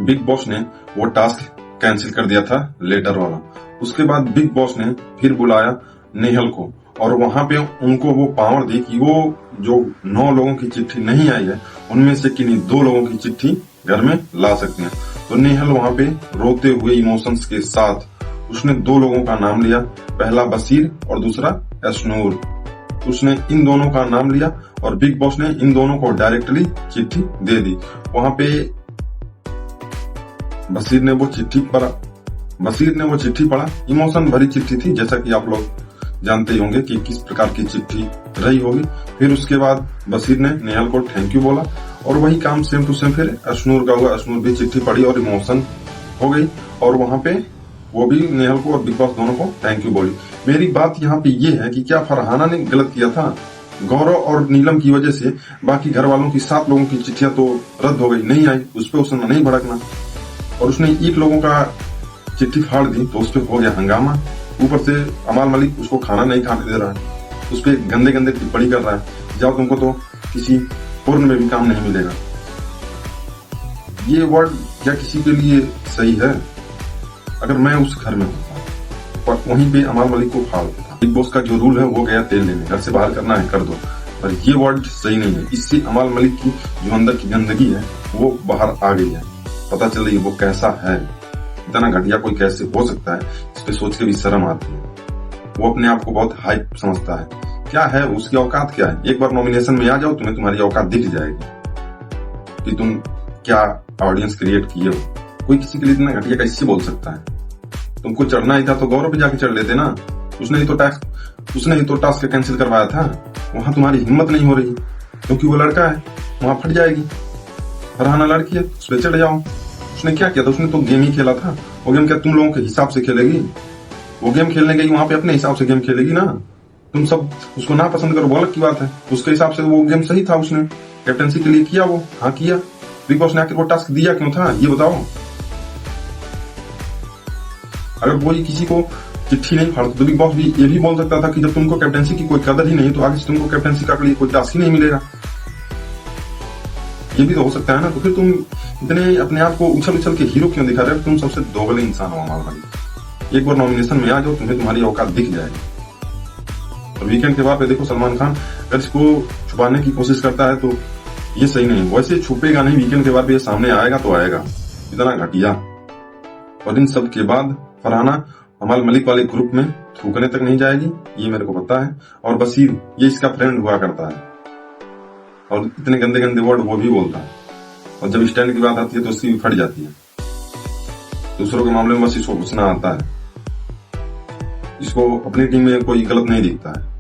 Big boss ने वो task cancel कर दिया था लेटर वाला। उसके बाद बिग बॉस ने फिर बुलाया नेहल को और वहां पे उनको वो पावर दी कि वो जो 9 लोगों की चिट्ठी नहीं आई है उनमें से किन्हीं 2 लोगों की चिट्ठी घर में ला सकते हैं। तो नेहल वहां पे रोते हुए इमोशंस के साथ उसने 2 लोगों का नाम लिया, पहला बशीर और दूसरा अशनूर। उसने इन दोनों का नाम लिया और बिग बॉस ने इन दोनों को डायरेक्टली चिट्ठी दे दी। वहां पे बशीर ने वो चिट्ठी पढ़ा, इमोशन भरी चिट्ठी थी, जैसा कि आप लोग जानते ही होंगे कि किस प्रकार की चिट्ठी रही होगी। फिर उसके बाद बशीर ने नेहल को थैंक यू बोला और वही काम सेम टू सेम फिर अशनूर का हुआ। अशनूर भी चिट्ठी पढ़ी और इमोशन हो गई और वहां पे वो भी नेहल को और बिग बॉस दोनों को थैंक यू बोली। मेरी बात यहाँ पे ये है कि क्या फरहाना ने गलत किया था? गौरव और नीलम की वजह से बाकी घर वालों की 7 लोगों की चिट्ठियां तो रद्द हो गई, नहीं आई, उस पर उसने नहीं भड़कना और उसने 1 लोगों का चिट्ठी फाड़ दी तो उस पर हो गया हंगामा। ऊपर से अमाल मलिक उसको खाना नहीं खाने दे रहा है, उस पर गंदे गंदे टिप्पणी कर रहा है, जाओ तुमको तो किसी पूर्ण में भी काम नहीं मिलेगा। ये वर्ड क्या किसी के लिए सही है? अगर मैं उस घर में होता और वहीं पे अमाल मलिक को फाड़ देता। बिग बॉस का जो रूल है वो गया तेल लेने, घर से बाहर करना है कर दो, पर ये वर्ड सही नहीं है। इससे अमाल मलिक की जो अंदर की गंदगी है वो बाहर आ गई है, पता चल रही है वो कैसा है। इतना घटिया कोई कैसे हो सकता है, इस पे सोच के भी शर्म आती है। वो अपने आप को बहुत हाई समझता है, क्या है उसकी औकात क्या है? एक बार नॉमिनेशन में आ जाओ, तुम्हें तुम्हारी औकात दिख जाएगी कि तुम क्या ऑडियंस क्रिएट किए हो। कोई किसी के लिए इतना घटिया कैसे बोल सकता है? तुमको चढ़ना ही था तो गौरव पे जाके चढ़ लेते ना, उसने ही तो टास्क कैंसिल करवाया था। वहां तुम्हारी हिम्मत नहीं हो रही क्योंकि वो लड़का है, वहां फट जाएगी। फरहाना लड़की है, उस पर चढ़ जाओ। उसने क्या किया था? उसने तो गेम ही खेला था। वो गेम क्या तुम लोगों के हिसाब से खेलेगी? वो गेम खेलने गई वहां पे अपने हिसाब से गेम खेलेगी ना। तुम सब उसको ना पसंद करो वो अलग की बात है, उसके हिसाब से वो गेम सही था, उसने कैप्टनसी के लिए किया, वो हाँ किया। बिग बॉस ने आकर वो टास्क दिया क्यों था ये बताओ? अगर कोई किसी को चिट्ठी नहीं फाड़ता तो बिग बॉस भी ये भी बोल सकता था कि जब तुमको कैप्टनसी की कोई कदर ही नहीं तो आगे से तुमको कैप्टनसी का कोई टास्क ही नहीं मिलेगा। ये भी तो हो सकता है ना। तो फिर तुम इतने अपने आप को उछल उछल के हीरो क्यों दिखा रहे हो? तुम सबसे दोगले इंसान हो अमाल मलिक। एक बार नॉमिनेशन में आ जाओ, तुम्हें तुम्हारी औकात दिख जाएगी। और वीकेंड के बाद पे देखो सलमान खान अगर इसको छुपाने की कोशिश करता है तो ये सही नहीं। वैसे छुपेगा नहीं, वीकेंड के बाद ये सामने आएगा तो आएगा, इतना घटिया। और इन सब के बाद फरहाना अमाल मलिक वाले ग्रुप में थूकने तक नहीं जाएगी, ये मेरे को पता है। और बशीर ये इसका फ्रेंड हुआ करता है और इतने गंदे गंदे वर्ड वो भी बोलता है और जब स्टैंड की बात आती है तो उसकी भी फट जाती है। दूसरों के मामले में बस इसको घुसना आता है, इसको अपनी टीम में कोई गलत नहीं दिखता है।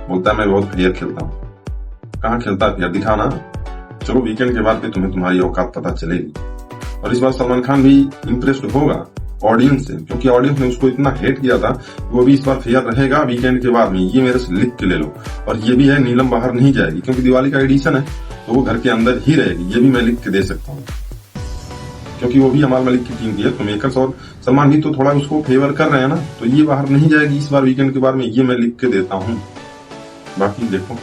बोलता है मैं बहुत फेयर खेलता हूँ। कहाँ खेलता है फेयर? दिखाना। चलो वीकेंड के बाद पे तुम्हें तुम्हारी औकात पता चलेगी। और इस बार सलमान खान भी इम्प्रेस्ड होगा ऑडियंस से, क्योंकि ऑडियंस ने उसको इतना हेट किया था। वो भी इस बार फेयर रहेगा वीकेंड के बाद में, ये मेरे से लिख के ले लो। और ये भी है नीलम बाहर नहीं जाएगी क्योंकि दिवाली का एडिशन है तो वो घर के अंदर ही रहेगी, ये भी मैं लिख के दे सकता हूँ क्योंकि वो भी अमाल मलिक की टीम की है। तो मेकर्स और सलमान भी तो थोड़ा उसको फेवर कर रहे हैं ना, तो ये बाहर नहीं जाएगी इस बार वीकेंड के बाद में, ये मैं लिख के देता हूँ। बाकी देखो।